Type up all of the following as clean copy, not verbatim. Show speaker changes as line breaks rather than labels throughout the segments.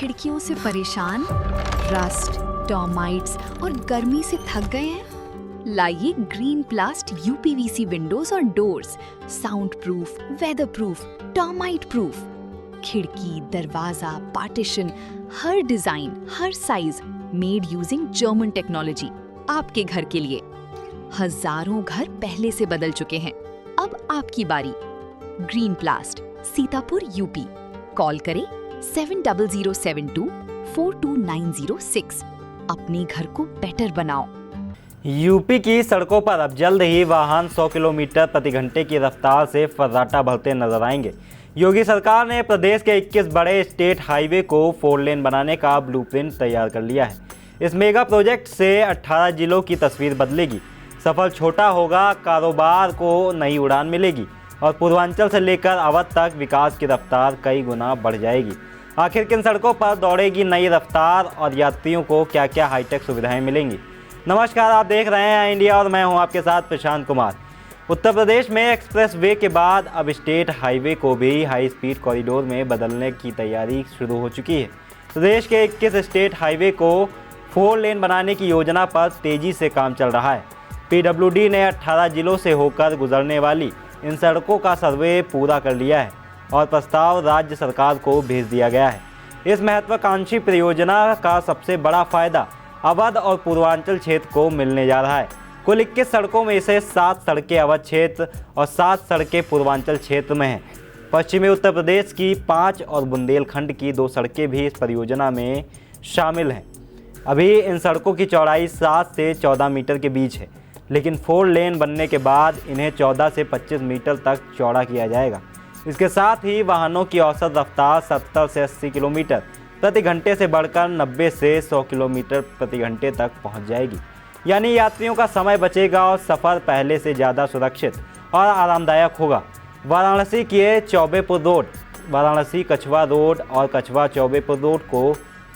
खिड़कियों से परेशान, रस्ट, टर्माइट्स और गर्मी से थक गए हैं? लाइए ग्रीन प्लास्ट यूपीवीसी विंडोज और doors, sound proof, weather proof, termite proof. खिड़की, दरवाजा, पार्टीशन, हर डिजाइन, हर size, made using German technology, आपके घर के लिए। हजारों घर पहले से बदल चुके हैं, अब आपकी बारी। Green प्लास्ट, Sitapur, UP. कॉल करें 7072422906। अपने घर को बेटर बनाओ।
यूपी की सड़कों पर अब जल्द ही वाहन 100 किलोमीटर प्रति घंटे की रफ्तार से फर्राटा भरते नजर आएंगे। योगी सरकार ने प्रदेश के 21 बड़े स्टेट हाईवे को 4 लेन बनाने का ब्लूप्रिंट तैयार कर लिया है। इस मेगा प्रोजेक्ट से 18 जिलों की तस्वीर बदलेगी। सफर छोटा होगा, कारोबार को नई उड़ान मिलेगी और पूर्वांचल से लेकर अवध तक विकास की रफ्तार कई गुना बढ़ जाएगी। आखिर किन सड़कों पर दौड़ेगी नई रफ्तार और यात्रियों को क्या क्या हाईटेक सुविधाएं मिलेंगी? नमस्कार, आप देख रहे हैं इंडिया और मैं हूं आपके साथ प्रशांत कुमार। उत्तर प्रदेश में एक्सप्रेस वे के बाद अब स्टेट हाईवे को भी हाई स्पीड कॉरिडोर में बदलने की तैयारी शुरू हो चुकी है। प्रदेश के 21 स्टेट हाईवे को 4 लेन बनाने की योजना पर तेजी से काम चल रहा है। पीडब्ल्यूडी ने 18 जिलों से होकर गुजरने वाली इन सड़कों का सर्वे पूरा कर लिया है और प्रस्ताव राज्य सरकार को भेज दिया गया है। इस महत्वाकांक्षी परियोजना का सबसे बड़ा फायदा अवध और पूर्वांचल क्षेत्र को मिलने जा रहा है। कुल 21 सड़कों में से 7 सड़कें अवध क्षेत्र और 7 सड़कें पूर्वांचल क्षेत्र में हैं। पश्चिमी उत्तर प्रदेश की 5 और बुंदेलखंड की 2 सड़कें भी इस परियोजना में शामिल हैं। अभी इन सड़कों की चौड़ाई 7 से 14 मीटर के बीच है, लेकिन 4 लेन बनने के बाद इन्हें 14 से 25 मीटर तक चौड़ा किया जाएगा। इसके साथ ही वाहनों की औसत रफ्तार 70 से 80 किलोमीटर प्रति घंटे से बढ़कर 90 से 100 किलोमीटर प्रति घंटे तक पहुंच जाएगी। यानी यात्रियों का समय बचेगा और सफ़र पहले से ज़्यादा सुरक्षित और आरामदायक होगा। वाराणसी के चौबेपुर रोड, वाराणसी कछवा रोड और कछवा चौबेपुर रोड को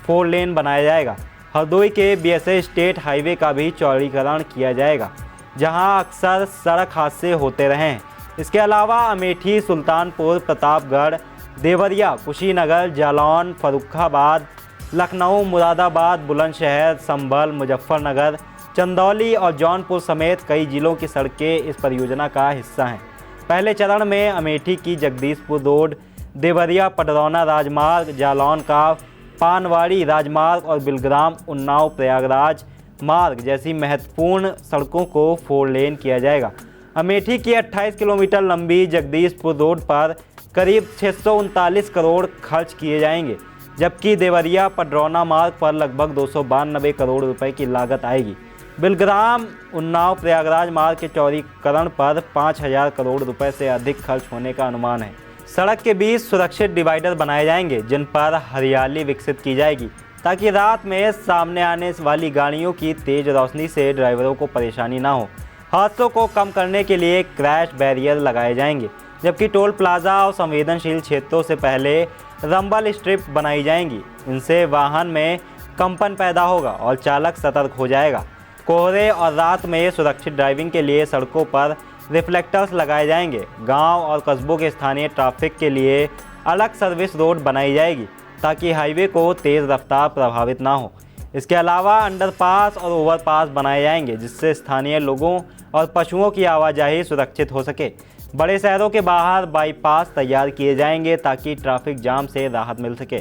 4 लेन बनाया जाएगा। हरदोई के बीएसए स्टेट हाईवे का भी चौड़ीकरण किया जाएगा, जहां अक्सर सड़क हादसे होते रहे हैं। इसके अलावा अमेठी, सुल्तानपुर, प्रतापगढ़, देवरिया, कुशीनगर, जालौन, फर्रुखाबाद, लखनऊ, मुरादाबाद, बुलंदशहर, संभल, मुजफ्फरनगर, चंदौली और जौनपुर समेत कई जिलों की सड़कें इस परियोजना का हिस्सा हैं। पहले चरण में अमेठी की जगदीशपुर रोड, देवरिया पडरौना राजमार्ग, जालौन का पानवाड़ी राजमार्ग और बिलग्राम उन्नाव प्रयागराज मार्ग जैसी महत्वपूर्ण सड़कों को 4 लेन किया जाएगा। अमेठी की 28 किलोमीटर लंबी जगदीशपुर रोड पर करीब 639 करोड़ खर्च किए जाएंगे, जबकि देवरिया पडरौना मार्ग पर लगभग 292 करोड़ रुपए की लागत आएगी। बिलग्राम उन्नाव प्रयागराज मार्ग के चौड़ीकरण पर 5000 करोड़ रुपए से अधिक खर्च होने का अनुमान है। सड़क के बीच सुरक्षित डिवाइडर बनाए जाएंगे, जिन पर हरियाली विकसित की जाएगी ताकि रात में सामने आने वाली गाड़ियों की तेज रोशनी से ड्राइवरों को परेशानी ना हो। हादसों को कम करने के लिए क्रैश बैरियर लगाए जाएंगे, जबकि टोल प्लाजा और संवेदनशील क्षेत्रों से पहले रंबल स्ट्रिप बनाई जाएंगी। इनसे वाहन में कंपन पैदा होगा और चालक सतर्क हो जाएगा। कोहरे और रात में सुरक्षित ड्राइविंग के लिए सड़कों पर रिफ्लेक्टर्स लगाए जाएंगे। गांव और कस्बों के स्थानीय ट्रैफिक के लिए अलग सर्विस रोड बनाई जाएगी ताकि हाईवे को तेज़ रफ्तार प्रभावित ना हो। इसके अलावा अंडरपास और ओवरपास बनाए जाएंगे, जिससे स्थानीय लोगों और पशुओं की आवाजाही सुरक्षित हो सके। बड़े शहरों के बाहर बाईपास तैयार किए जाएंगे ताकि ट्रैफिक जाम से राहत मिल सके।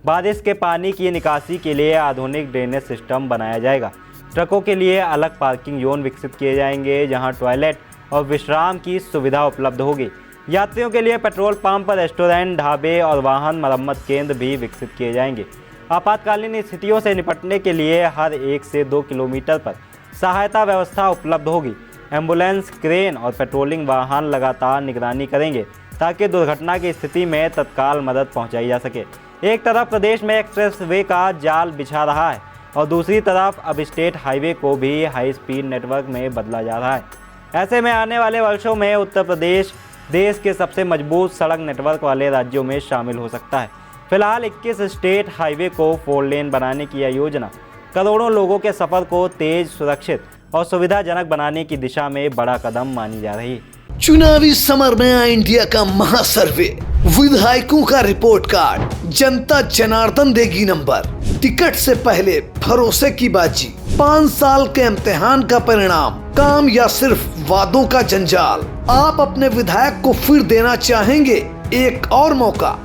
बारिश के पानी की निकासी के लिए आधुनिक ड्रेनेज सिस्टम बनाया जाएगा। ट्रकों के लिए अलग पार्किंग जोन विकसित किए जाएंगे, जहां टॉयलेट और विश्राम की सुविधा उपलब्ध होगी। यात्रियों के लिए पेट्रोल पंप, रेस्टोरेंट, ढाबे और वाहन मरम्मत केंद्र भी विकसित किए जाएंगे। आपातकालीन स्थितियों से निपटने के लिए हर 1 से 2 किलोमीटर पर सहायता व्यवस्था उपलब्ध होगी। एम्बुलेंस, क्रेन और पेट्रोलिंग वाहन लगातार निगरानी करेंगे ताकि दुर्घटना की स्थिति में तत्काल मदद पहुंचाई जा सके। एक तरफ प्रदेश में एक्सप्रेस वे का जाल बिछा रहा है और दूसरी तरफ अब स्टेट हाईवे को भी हाई स्पीड नेटवर्क में बदला जा रहा है। ऐसे में आने वाले वर्षों में उत्तर प्रदेश देश के सबसे मजबूत सड़क नेटवर्क वाले राज्यों में शामिल हो सकता है। फिलहाल 21 स्टेट हाईवे को 4 लेन बनाने की यह योजना करोड़ों लोगों के सफ़र को तेज, सुरक्षित और सुविधाजनक बनाने की दिशा में बड़ा कदम मानी जा रही है।
चुनावी समर में आई इंडिया का महासर्वे, विधायकों का रिपोर्ट कार्ड, जनता जनार्दन देगी नंबर, टिकट से पहले भरोसे की बाजी, 5 साल के इम्तिहान का परिणाम, काम या सिर्फ वादों का जंजाल। आप अपने विधायक को फिर देना चाहेंगे एक और मौका?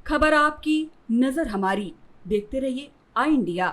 खबर आपकी, नजर हमारी। देखते रहिए आई इंडिया।